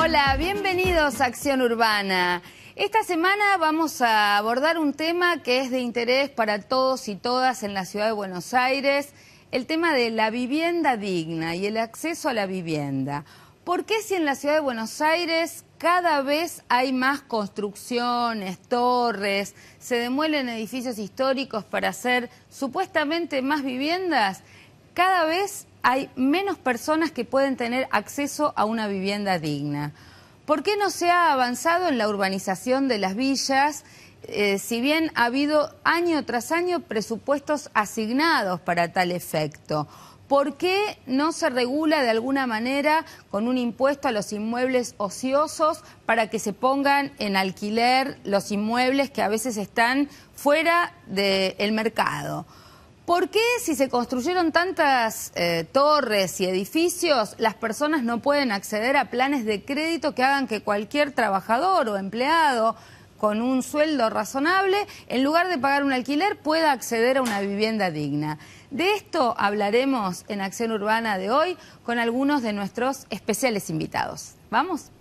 Hola, bienvenidos a Acción Urbana. Esta semana vamos a abordar un tema que es de interés para todos y todas en la ciudad de Buenos Aires, el tema de la vivienda digna y el acceso a la vivienda. ¿Por qué si en la ciudad de Buenos Aires cada vez hay más construcciones, torres, se demuelen edificios históricos para hacer supuestamente más viviendas? Cada vez hay menos personas que pueden tener acceso a una vivienda digna. ¿Por qué no se ha avanzado en la urbanización de las villas, si bien ha habido año tras año presupuestos asignados para tal efecto? ¿Por qué no se regula de alguna manera con un impuesto a los inmuebles ociosos para que se pongan en alquiler los inmuebles que a veces están fuera del mercado? ¿Por qué si se construyeron tantas torres y edificios, las personas no pueden acceder a planes de crédito que hagan que cualquier trabajador o empleado con un sueldo razonable, en lugar de pagar un alquiler, pueda acceder a una vivienda digna? De esto hablaremos en Acción Urbana de hoy con algunos de nuestros especiales invitados. ¿Vamos?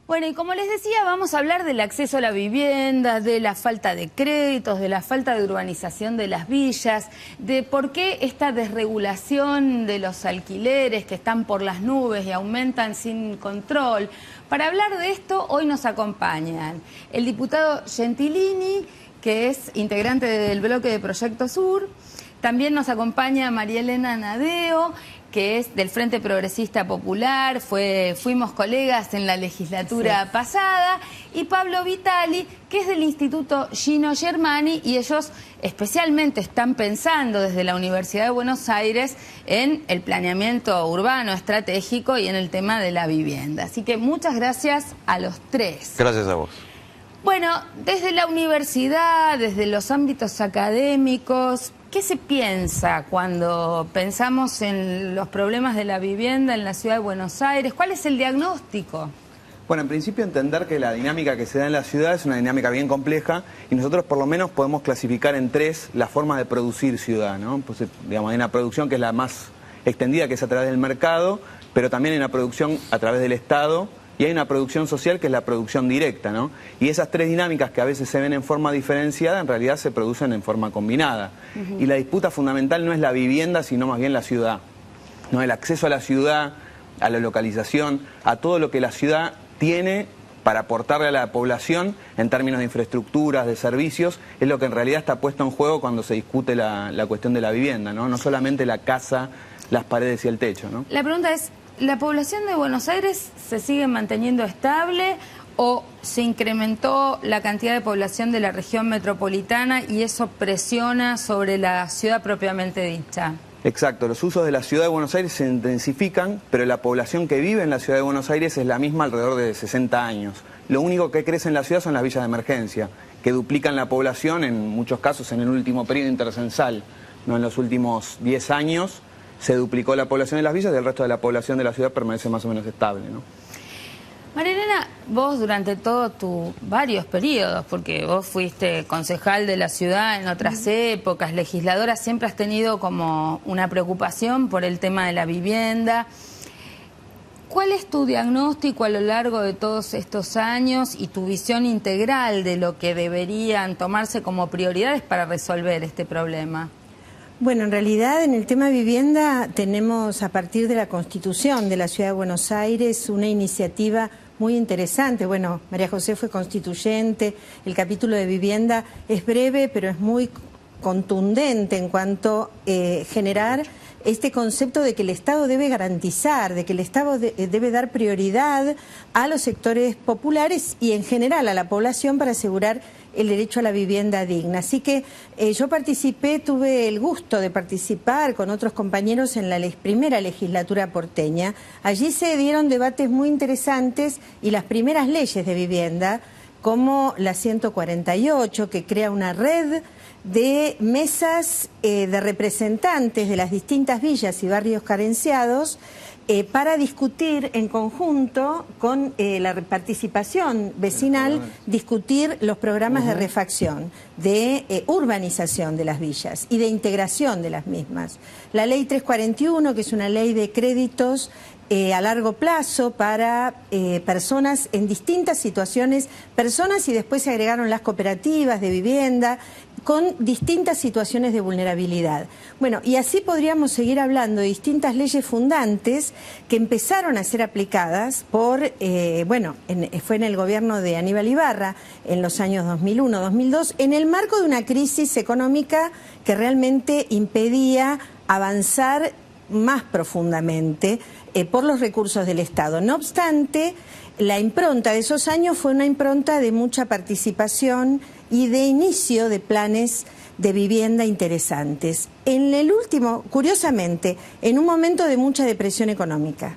Bueno, y como les decía, vamos a hablar del acceso a la vivienda, de la falta de créditos, de la falta de urbanización de las villas, de por qué esta desregulación de los alquileres que están por las nubes y aumentan sin control. Para hablar de esto, hoy nos acompañan el diputado Gentilini, que es integrante del bloque de Proyecto Sur. También nos acompaña María Elena Nadeo, que es del Frente Progresista Popular, fuimos colegas en la legislatura pasada, y Pablo Vitali, que es del Instituto Gino Germani, y ellos especialmente están pensando desde la Universidad de Buenos Aires en el planeamiento urbano estratégico y en el tema de la vivienda. Así que muchas gracias a los tres. Gracias a vos. Bueno, desde la universidad, desde los ámbitos académicos, ¿qué se piensa cuando pensamos en los problemas de la vivienda en la ciudad de Buenos Aires? ¿Cuál es el diagnóstico? Bueno, en principio entender que la dinámica que se da en la ciudad es una dinámica bien compleja y nosotros por lo menos podemos clasificar en tres las formas de producir ciudad, ¿no? Pues, digamos, hay una producción que es la más extendida, que es a través del mercado, pero también hay una producción a través del Estado, y hay una producción social que es la producción directa, ¿no? Y esas tres dinámicas que a veces se ven en forma diferenciada, en realidad se producen en forma combinada. Y la disputa fundamental no es la vivienda, sino más bien la ciudad, ¿no? El acceso a la ciudad, a la localización, a todo lo que la ciudad tiene para aportarle a la población en términos de infraestructuras, de servicios, es lo que en realidad está puesto en juego cuando se discute la cuestión de la vivienda, ¿no? No solamente la casa, las paredes y el techo, ¿no? La pregunta es, ¿la población de Buenos Aires se sigue manteniendo estable o se incrementó la cantidad de población de la región metropolitana y eso presiona sobre la ciudad propiamente dicha? Exacto, los usos de la ciudad de Buenos Aires se intensifican, pero la población que vive en la ciudad de Buenos Aires es la misma alrededor de 60 años. Lo único que crece en la ciudad son las villas de emergencia, que duplican la población en muchos casos en el último periodo intercensal, ¿no? En los últimos 10 años se duplicó la población de las villas y el resto de la población de la ciudad permanece más o menos estable, ¿no? María Elena, vos durante todos tus varios periodos, porque vos fuiste concejal de la ciudad en otras épocas, legisladora, siempre has tenido como una preocupación por el tema de la vivienda. ¿Cuál es tu diagnóstico a lo largo de todos estos años y tu visión integral de lo que deberían tomarse como prioridades para resolver este problema? Bueno, en realidad en el tema vivienda tenemos a partir de la Constitución de la Ciudad de Buenos Aires una iniciativa muy interesante. Bueno, María José fue constituyente, el capítulo de vivienda es breve pero es muy contundente en cuanto a generar este concepto de que el Estado debe garantizar, de que el Estado debe dar prioridad a los sectores populares y en general a la población para asegurar el derecho a la vivienda digna. Así que yo tuve el gusto de participar con otros compañeros en la primera legislatura porteña. Allí se dieron debates muy interesantes y las primeras leyes de vivienda, como la 148, que crea una red de mesas de representantes de las distintas villas y barrios carenciados para discutir en conjunto con la participación vecinal, discutir los programas de refacción, de urbanización de las villas y de integración de las mismas. La ley 341, que es una ley de créditos a largo plazo para personas en distintas situaciones, personas y después se agregaron las cooperativas de vivienda con distintas situaciones de vulnerabilidad. Bueno, y así podríamos seguir hablando de distintas leyes fundantes que empezaron a ser aplicadas por, fue en el gobierno de Aníbal Ibarra en los años 2001-2002, en el marco de una crisis económica que realmente impedía avanzar más profundamente por los recursos del Estado. No obstante, la impronta de esos años fue una impronta de mucha participación y de inicio de planes de vivienda interesantes. En el último, curiosamente, en un momento de mucha depresión económica,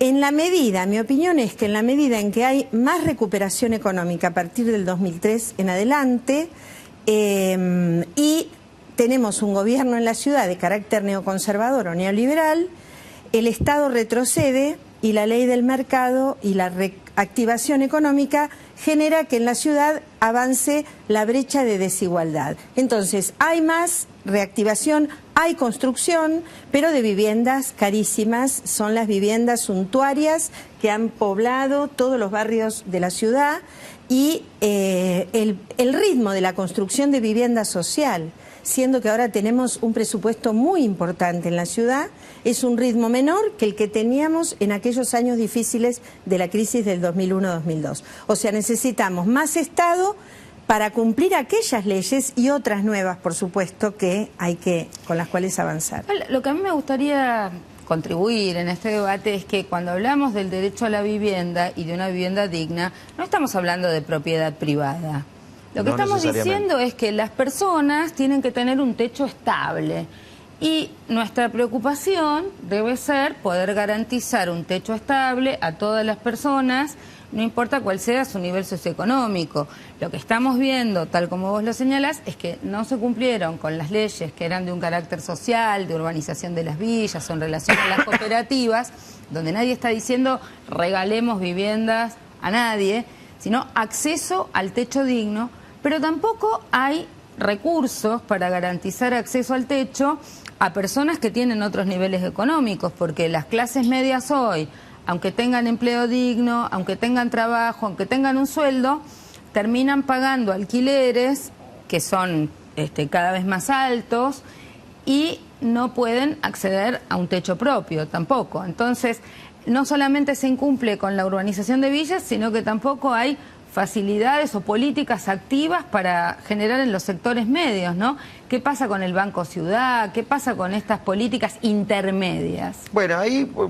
mi opinión es que en la medida en que hay más recuperación económica a partir del 2003 en adelante, y tenemos un gobierno en la ciudad de carácter neoconservador o neoliberal, el Estado retrocede y la ley del mercado y la reactivación económica genera que en la ciudad avance la brecha de desigualdad. Entonces, hay más reactivación, hay construcción, pero de viviendas carísimas. Son las viviendas suntuarias que han poblado todos los barrios de la ciudad y el ritmo de la construcción de vivienda social, siendo que ahora tenemos un presupuesto muy importante en la ciudad, es un ritmo menor que el que teníamos en aquellos años difíciles de la crisis del 2001-2002. O sea, necesitamos más Estado para cumplir aquellas leyes y otras nuevas, por supuesto, con las cuales avanzar. Lo que a mí me gustaría contribuir en este debate es que cuando hablamos del derecho a la vivienda y de una vivienda digna, no estamos hablando de propiedad privada. Lo que estamos diciendo es que las personas tienen que tener un techo estable y nuestra preocupación debe ser poder garantizar un techo estable a todas las personas, no importa cuál sea su nivel socioeconómico. Lo que estamos viendo, tal como vos lo señalás, es que no se cumplieron con las leyes que eran de un carácter social, de urbanización de las villas o en relación a las cooperativas, donde nadie está diciendo regalemos viviendas a nadie, sino acceso al techo digno. Pero tampoco hay recursos para garantizar acceso al techo a personas que tienen otros niveles económicos, porque las clases medias hoy, aunque tengan empleo digno, aunque tengan trabajo, aunque tengan un sueldo, terminan pagando alquileres que son cada vez más altos y no pueden acceder a un techo propio tampoco. Entonces, no solamente se incumple con la urbanización de villas, sino que tampoco hay facilidades o políticas activas para generar en los sectores medios, ¿no? ¿Qué pasa con el Banco Ciudad? ¿Qué pasa con estas políticas intermedias? Bueno,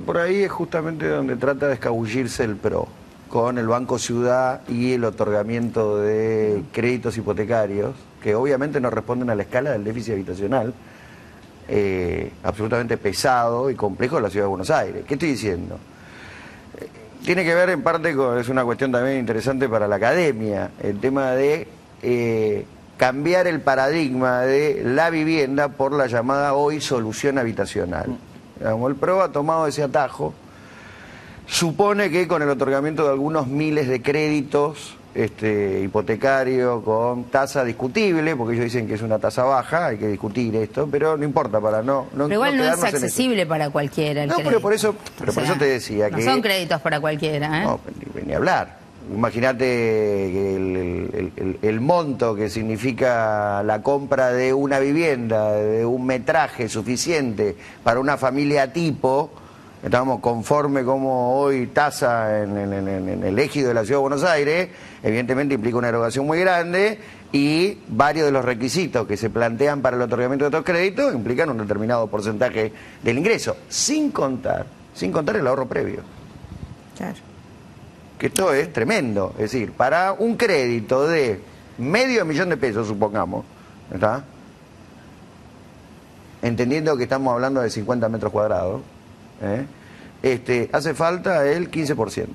por ahí es justamente donde trata de escabullirse el PRO, con el Banco Ciudad y el otorgamiento de créditos hipotecarios, que obviamente no responden a la escala del déficit habitacional, absolutamente pesado y complejo de la Ciudad de Buenos Aires. ¿Qué estoy diciendo? Tiene que ver en parte con, es una cuestión también interesante para la academia, el tema de cambiar el paradigma de la vivienda por la llamada hoy solución habitacional. Como el PRO ha tomado ese atajo, supone que con el otorgamiento de algunos miles de créditos hipotecario con tasa discutible, porque ellos dicen que es una tasa baja, hay que discutir esto, pero no importa para no pero igual no es accesible para cualquiera. No, pero por eso te decía no que... No son créditos para cualquiera, ¿eh? No, ni hablar. Imagínate el monto que significa la compra de una vivienda, de un metraje suficiente para una familia tipo. Estamos conforme como hoy tasa en el ejido de la Ciudad de Buenos Aires, evidentemente implica una erogación muy grande y varios de los requisitos que se plantean para el otorgamiento de estos créditos implican un determinado porcentaje del ingreso, sin contar el ahorro previo. Claro. Que esto es tremendo, es decir, para un crédito de 500.000 de pesos, supongamos, ¿está? Entendiendo que estamos hablando de 50 metros cuadrados, hace falta el 15%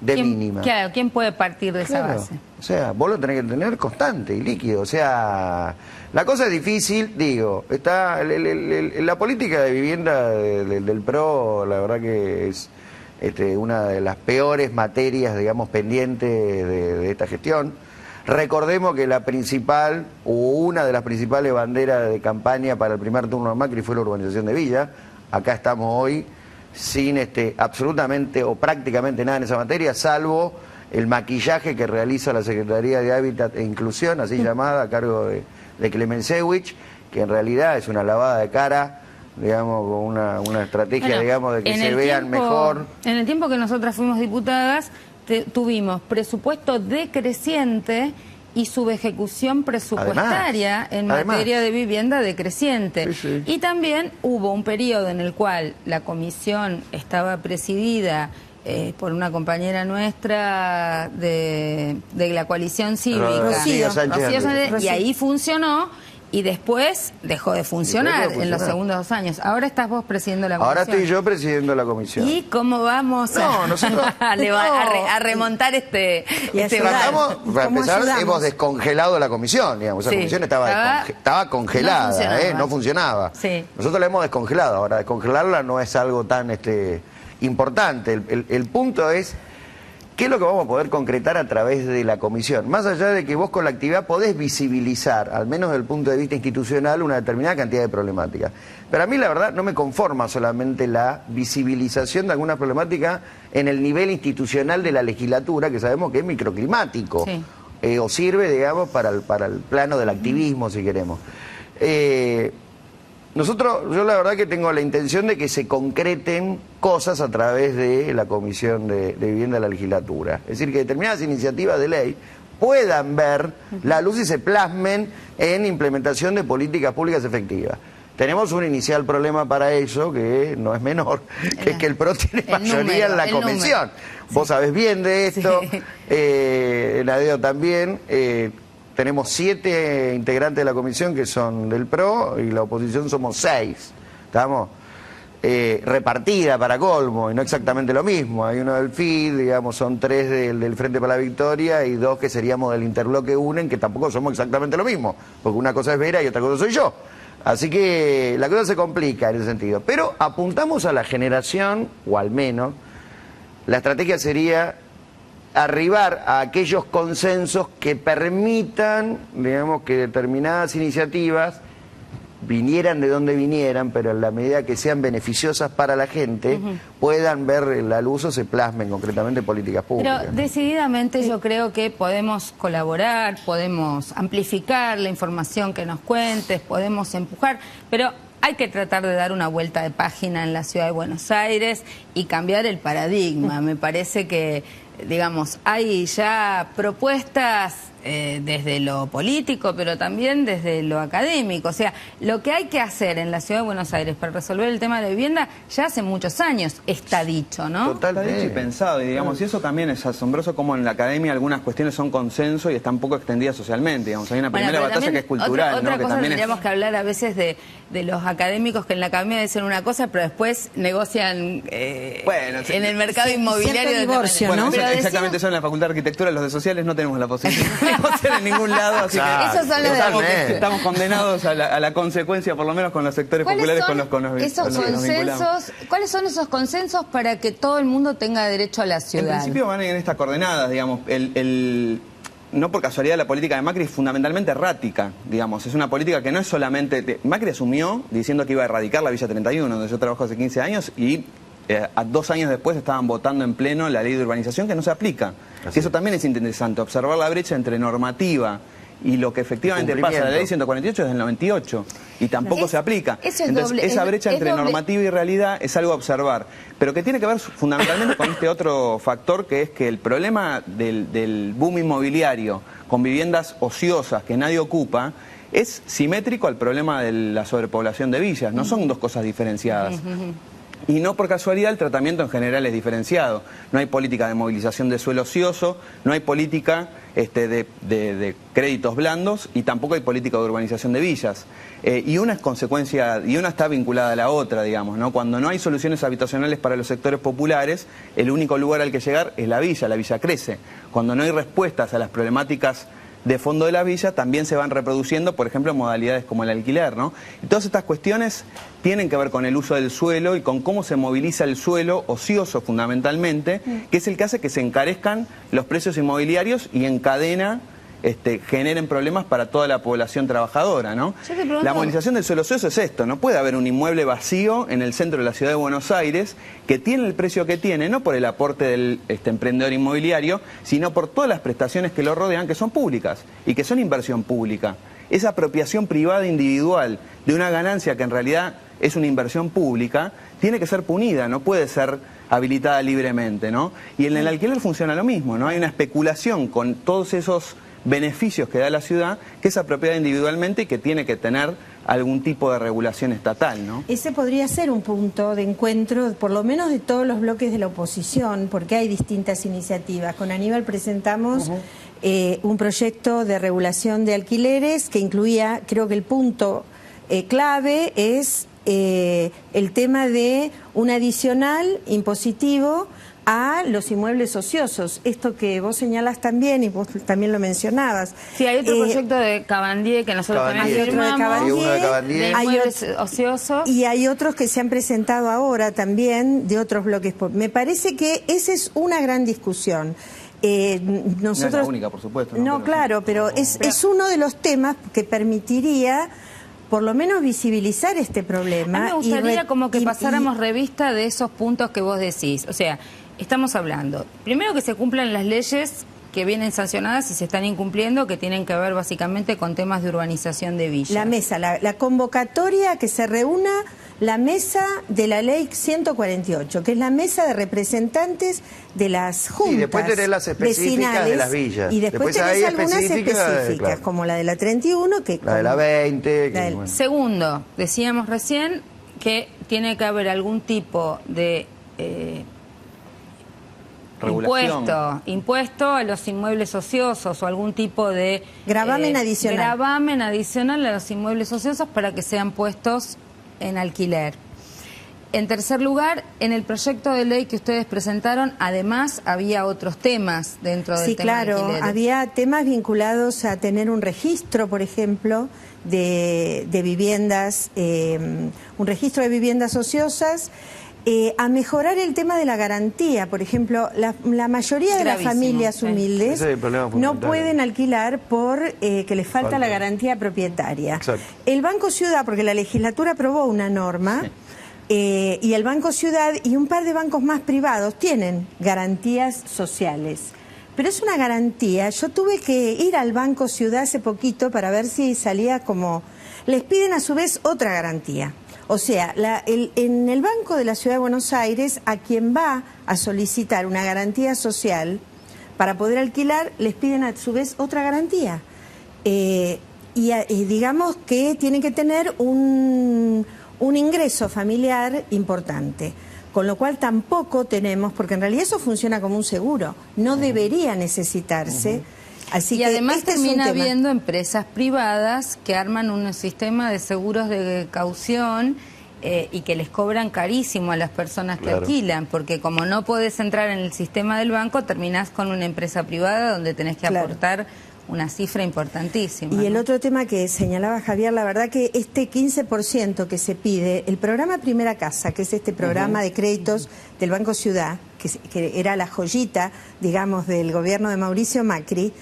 de mínima. Claro, ¿quién puede partir de esa base? O sea, vos lo tenés que tener constante y líquido. O sea, la cosa es difícil, digo, está la política de vivienda del PRO, la verdad que es una de las peores materias, digamos, pendientes de esta gestión. Recordemos que la principal, o una de las principales banderas de campaña para el primer turno de Macri fue la urbanización de Villa. Acá estamos hoy sin absolutamente o prácticamente nada en esa materia, salvo el maquillaje que realiza la Secretaría de Hábitat e Inclusión, así llamada, a cargo de Clemensewicz, que en realidad es una lavada de cara, digamos, con una estrategia, digamos, de que se vean mejor. En el tiempo que nosotras fuimos diputadas, tuvimos presupuesto decreciente y subejecución presupuestaria en materia de vivienda decreciente. Sí. Y también hubo un periodo en el cual la comisión estaba presidida por una compañera nuestra de la coalición cívica, Rocío Sánchez, y ahí funcionó. Y después dejó de funcionar en los segundos 2 años. Ahora estás vos presidiendo la comisión. Ahora estoy yo presidiendo la comisión. ¿Y cómo vamos a remontar este tratamos, para empezar, hemos descongelado la comisión, digamos. Esa comisión estaba congelada, no funcionaba. Sí. Nosotros la hemos descongelado. Ahora, descongelarla no es algo tan importante. El punto es, ¿qué es lo que vamos a poder concretar a través de la comisión? Más allá de que vos con la actividad podés visibilizar, al menos desde el punto de vista institucional, una determinada cantidad de problemáticas. Pero a mí la verdad no me conforma solamente la visibilización de alguna problemática en el nivel institucional de la legislatura, que sabemos que es microclimático, o sirve, digamos, para el plano del activismo, si queremos. Yo la verdad que tengo la intención de que se concreten cosas a través de la Comisión de Vivienda de la Legislatura. Es decir, que determinadas iniciativas de ley puedan ver la luz y se plasmen en implementación de políticas públicas efectivas. Tenemos un inicial problema para eso, que no es menor, que es que el PRO tiene mayoría en la comisión. Vos sabés bien de esto, Nadeo también. Tenemos 7 integrantes de la comisión que son del PRO y la oposición somos 6. ¿Estamos? Repartida para colmo y no exactamente lo mismo. Hay uno del FID, digamos, son 3 del Frente para la Victoria y 2 que seríamos del Interbloque UNEN, que tampoco somos exactamente lo mismo, porque una cosa es Vera y otra cosa soy yo. Así que la cosa se complica en ese sentido. Pero apuntamos a la generación, o al menos, la estrategia sería arribar a aquellos consensos que permitan, digamos, que determinadas iniciativas vinieran de donde vinieran, pero en la medida que sean beneficiosas para la gente, puedan ver la luz o se plasmen concretamente políticas públicas. Pero decididamente yo creo que podemos colaborar, podemos amplificar la información que nos cuentes, podemos empujar, pero hay que tratar de dar una vuelta de página en la ciudad de Buenos Aires y cambiar el paradigma. Me parece que, digamos, hay ya propuestas desde lo político, pero también desde lo académico. O sea, lo que hay que hacer en la ciudad de Buenos Aires para resolver el tema de la vivienda ya hace muchos años está dicho, ¿no? Totalmente. Está dicho y pensado, y digamos, y eso también es asombroso como en la academia algunas cuestiones son consenso y están poco extendidas socialmente. Digamos, hay una primera batalla que es cultural. Otra ¿no? cosa, que también tendríamos que hablar a veces de los académicos que en la academia dicen una cosa, pero después negocian en el mercado inmobiliario. Divorcio, bueno, ¿no? Exactamente eso en la Facultad de Arquitectura, los de sociales no tenemos la posibilidad de negociar en ningún lado, así que estamos condenados a la consecuencia, por lo menos con los sectores populares, con los consensos. ¿Cuáles son esos consensos para que todo el mundo tenga derecho a la ciudad? En principio van en estas coordenadas, digamos, no por casualidad la política de Macri es fundamentalmente errática, digamos, es una política que no es solamente... Macri asumió diciendo que iba a erradicar la Villa 31, donde yo trabajo hace 15 años, y a 2 años después estaban votando en pleno la ley de urbanización que no se aplica. Y eso también es interesante, observar la brecha entre normativa y lo que efectivamente pasa. La ley 148 es del 98 y tampoco se aplica. Entonces, esa brecha entre normativa y realidad es algo a observar, pero que tiene que ver fundamentalmente con este otro factor, que es que el problema del boom inmobiliario con viviendas ociosas que nadie ocupa es simétrico al problema de la sobrepoblación de villas. No son dos cosas diferenciadas. Y no por casualidad el tratamiento en general es diferenciado. No hay política de movilización de suelo ocioso, no hay política de créditos blandos y tampoco hay política de urbanización de villas. Y una es consecuencia, y una está vinculada a la otra, digamos, ¿no? Cuando no hay soluciones habitacionales para los sectores populares, el único lugar al que llegar es la villa crece. Cuando no hay respuestas a las problemáticas de fondo de la villa, también se van reproduciendo, por ejemplo, modalidades como el alquiler, ¿no? Y todas estas cuestiones tienen que ver con el uso del suelo y con cómo se moviliza el suelo ocioso fundamentalmente, que es el que hace que se encarezcan los precios inmobiliarios y en cadena generen problemas para toda la población trabajadora, ¿no? La movilización del suelo ocioso es esto, no puede haber un inmueble vacío en el centro de la ciudad de Buenos Aires que tiene el precio que tiene, no por el aporte del emprendedor inmobiliario, sino por todas las prestaciones que lo rodean, que son públicas y que son inversión pública. Esa apropiación privada individual de una ganancia que en realidad es una inversión pública, tiene que ser punida, no puede ser habilitada libremente, ¿no? Y en el alquiler funciona lo mismo, ¿no? Hay una especulación con todos esos beneficios que da la ciudad, que es apropiada individualmente y que tiene que tener algún tipo de regulación estatal, ¿no? Ese podría ser un punto de encuentro, por lo menos de todos los bloques de la oposición, porque hay distintas iniciativas. Con Aníbal presentamos un proyecto de regulación de alquileres que incluía, creo que el punto clave es el tema de un adicional impositivo a los inmuebles ociosos. Esto que vos señalás también, y vos también lo mencionabas. Sí, hay otro proyecto de Cabandier que nosotros también firmamos, de inmuebles ociosos. Y hay otros que se han presentado ahora también de otros bloques. Me parece que esa es una gran discusión. Nosotros, no es la única, por supuesto. No, claro, pero es uno de los temas que permitiría por lo menos visibilizar este problema. A mí me gustaría como que pasáramos revista de esos puntos que vos decís. O sea, estamos hablando, primero que se cumplan las leyes que vienen sancionadas y se están incumpliendo, que tienen que ver básicamente con temas de urbanización de villas. La mesa, la convocatoria, que se reúna la mesa de la ley 148, que es la mesa de representantes de las juntas. Y después tenés las específicas de las villas. Y después tenés algunas específicas, claro, como la de la 31. La de la 20. Bueno. Segundo, decíamos recién que tiene que haber algún tipo de impuesto a los inmuebles ociosos o algún tipo de gravamen adicional a los inmuebles ociosos para que sean puestos en alquiler. En tercer lugar, en el proyecto de ley que ustedes presentaron, además había otros temas dentro del tema de alquileres. Había temas vinculados a tener un registro, por ejemplo, de viviendas, un registro de viviendas ociosas, a mejorar el tema de la garantía. Por ejemplo, la mayoría de las familias humildes no pueden alquilar por que les falta la garantía propietaria. Exacto. El Banco Ciudad, porque la legislatura aprobó una norma, y el Banco Ciudad y un par de bancos más privados tienen garantías sociales. Pero es una garantía. Yo tuve que ir al Banco Ciudad hace poquito para ver si salía como... Les piden a su vez otra garantía. O sea, en el Banco de la Ciudad de Buenos Aires, a quien va a solicitar una garantía social para poder alquilar, les piden a su vez otra garantía. Y digamos que tienen que tener un ingreso familiar importante. Con lo cual tampoco tenemos, porque en realidad eso funciona como un seguro, no debería necesitarse. Así y además termina es habiendo empresas privadas que arman un sistema de seguros de caución y que les cobran carísimo a las personas que alquilan, porque como no podés entrar en el sistema del banco, terminás con una empresa privada donde tenés que aportar una cifra importantísima. Y el otro tema que señalaba Javier, la verdad que este 15% que se pide, el programa Primera Casa, que es este programa de créditos del Banco Ciudad, que era la joyita, digamos, del gobierno de Mauricio Macri,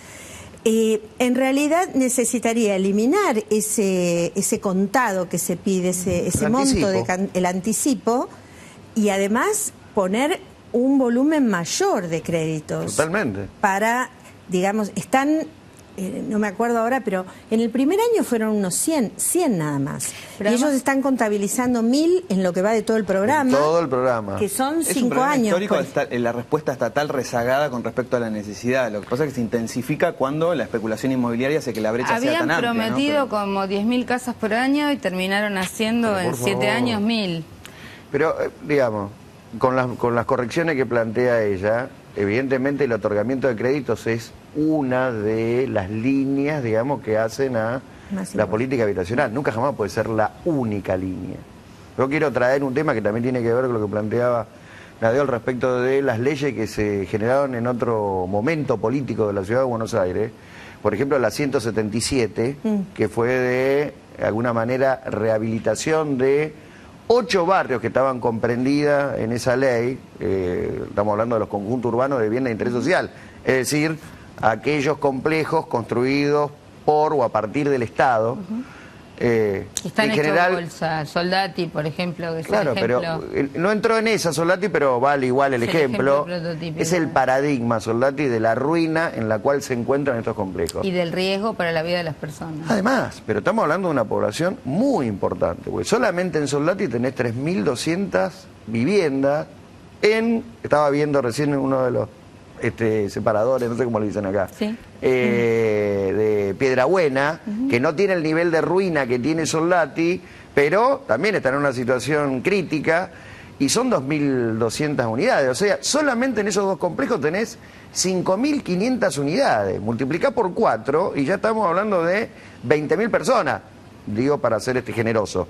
en realidad necesitaría eliminar ese contado que se pide, ese monto, el anticipo, y además poner un volumen mayor de créditos. Totalmente. Para, digamos, no me acuerdo ahora, pero en el primer año fueron unos 100 nada más. Pero y ellos están contabilizando 1000 en lo que va de todo el programa. Todo el programa. Que son 5 años. Es un problema histórico la respuesta estatal rezagada con respecto a la necesidad. Lo que pasa es que se intensifica cuando la especulación inmobiliaria hace que la brecha sea tan amplia. Habían prometido como 10.000 casas por año y terminaron haciendo en 7 años 1000. Pero, digamos, con las correcciones que plantea ella, evidentemente el otorgamiento de créditos es una de las líneas, digamos, que hacen a la política habitacional. Nunca jamás puede ser la única línea. Yo quiero traer un tema que también tiene que ver con lo que planteaba Nadeo al respecto de las leyes que se generaron en otro momento político de la ciudad de Buenos Aires. Por ejemplo, la 177, que fue de alguna manera rehabilitación de 8 barrios que estaban comprendidas en esa ley. Estamos hablando de los conjuntos urbanos de vivienda de interés social, es decir, aquellos complejos construidos por o a partir del Estado. Están en general, bolsa, Soldati, por ejemplo, que es claro, el ejemplo. pero no entró en esa Soldati, pero vale igual el ejemplo. Es el paradigma, Soldati, de la ruina en la cual se encuentran estos complejos. Y del riesgo para la vida de las personas. Además, pero estamos hablando de una población muy importante, porque solamente en Soldati tenés 3.200 viviendas estaba viendo recién en uno de los separadores, no sé cómo le dicen acá, ¿sí? De Piedrabuena, que no tiene el nivel de ruina que tiene Soldati, pero también está en una situación crítica, y son 2.200 unidades. O sea, solamente en esos dos complejos tenés 5.500 unidades. Multiplicá por 4 y ya estamos hablando de 20.000 personas, digo para ser generoso.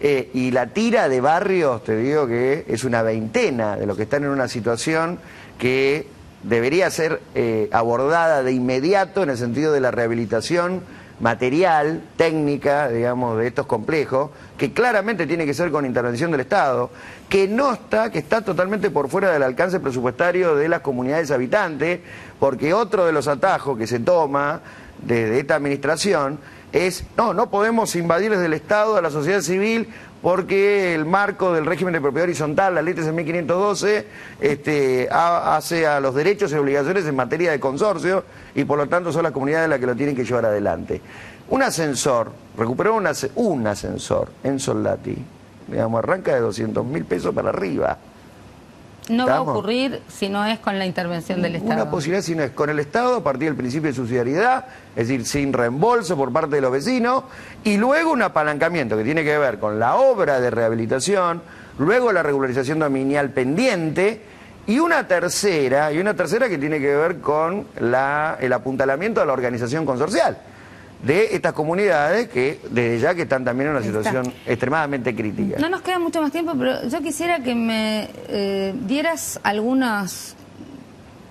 Y la tira de barrios, te digo que es una veintena de los que están en una situación que debería ser abordada de inmediato en el sentido de la rehabilitación material, técnica, digamos, de estos complejos, que claramente tiene que ser con intervención del Estado, que está totalmente por fuera del alcance presupuestario de las comunidades habitantes, porque otro de los atajos que se toma desde esta administración es, no podemos invadir desde el Estado a la sociedad civil porque el marco del régimen de propiedad horizontal, la ley 13.512, hace a los derechos y obligaciones en materia de consorcio y por lo tanto son las comunidades las que lo tienen que llevar adelante. Un ascensor, recuperó un ascensor en Soldati, digamos, arranca de 200.000 pesos para arriba. No va a ocurrir si no es con la intervención del Estado. Una posibilidad si no es con el Estado, a partir del principio de subsidiariedad, es decir, sin reembolso por parte de los vecinos, y luego un apalancamiento que tiene que ver con la obra de rehabilitación, luego la regularización dominial pendiente, y una tercera que tiene que ver con el apuntalamiento a la organización consorcial de estas comunidades que desde ya que están también en una situación extremadamente crítica. No nos queda mucho más tiempo, pero yo quisiera que me dieras algunas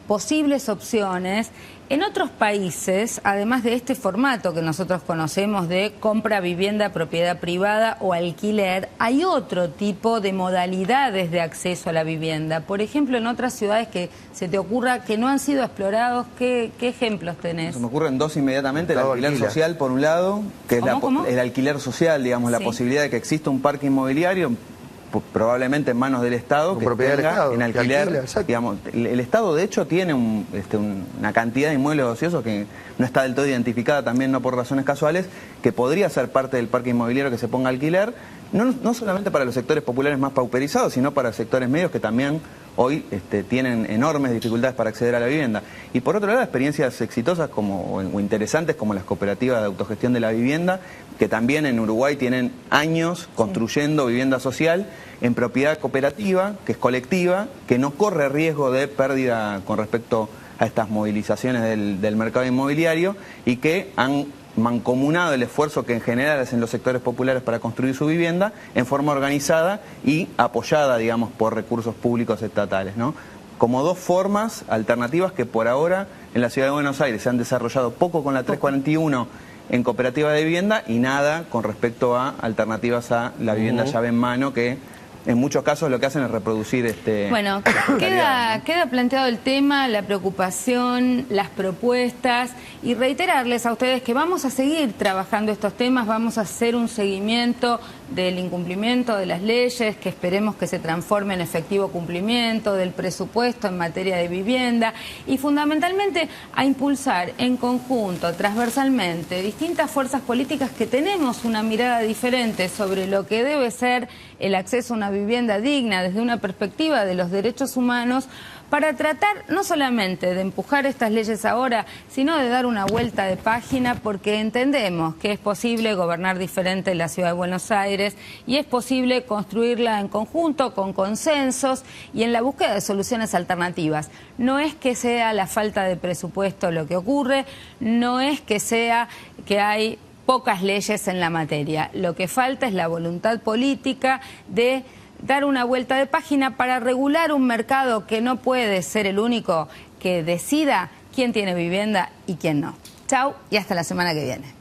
posibles opciones. En otros países, además de este formato que nosotros conocemos de compra, vivienda, propiedad privada o alquiler, hay otro tipo de modalidades de acceso a la vivienda. Por ejemplo, en otras ciudades que se te ocurra que no han sido explorados, ¿qué ejemplos tenés? Se me ocurren dos inmediatamente. El alquiler social, por un lado, que es el alquiler social, digamos, la posibilidad de que exista un parque inmobiliario probablemente en manos del Estado, que tenga en alquiler, digamos, el Estado de hecho tiene una cantidad de inmuebles ociosos que no está del todo identificada, también no por razones casuales, que podría ser parte del parque inmobiliario que se ponga a alquiler, no solamente para los sectores populares más pauperizados, sino para sectores medios que también hoy tienen enormes dificultades para acceder a la vivienda. Y por otro lado, experiencias exitosas o interesantes como las cooperativas de autogestión de la vivienda, que también en Uruguay tienen años construyendo vivienda social en propiedad cooperativa, que es colectiva, que no corre riesgo de pérdida con respecto a estas movilizaciones del mercado inmobiliario y que han mancomunado el esfuerzo que en general hacen los sectores populares para construir su vivienda en forma organizada y apoyada, digamos, por recursos públicos estatales, ¿no? Como dos formas alternativas que por ahora en la Ciudad de Buenos Aires se han desarrollado poco con la 341 en cooperativa de vivienda y nada con respecto a alternativas a la vivienda llave en mano, que en muchos casos lo que hacen es reproducir Bueno, queda planteado el tema, la preocupación, las propuestas y reiterarles a ustedes que vamos a seguir trabajando estos temas, vamos a hacer un seguimiento del incumplimiento de las leyes, que esperemos que se transforme en efectivo cumplimiento, del presupuesto en materia de vivienda y fundamentalmente a impulsar en conjunto, transversalmente, distintas fuerzas políticas que tenemos una mirada diferente sobre lo que debe ser el acceso a una vivienda digna desde una perspectiva de los derechos humanos para tratar no solamente de empujar estas leyes ahora, sino de dar una vuelta de página, porque entendemos que es posible gobernar diferente la ciudad de Buenos Aires y es posible construirla en conjunto, con consensos y en la búsqueda de soluciones alternativas. No es que sea la falta de presupuesto lo que ocurre, no es que sea que hay pocas leyes en la materia. Lo que falta es la voluntad política de dar una vuelta de página para regular un mercado que no puede ser el único que decida quién tiene vivienda y quién no. Chau y hasta la semana que viene.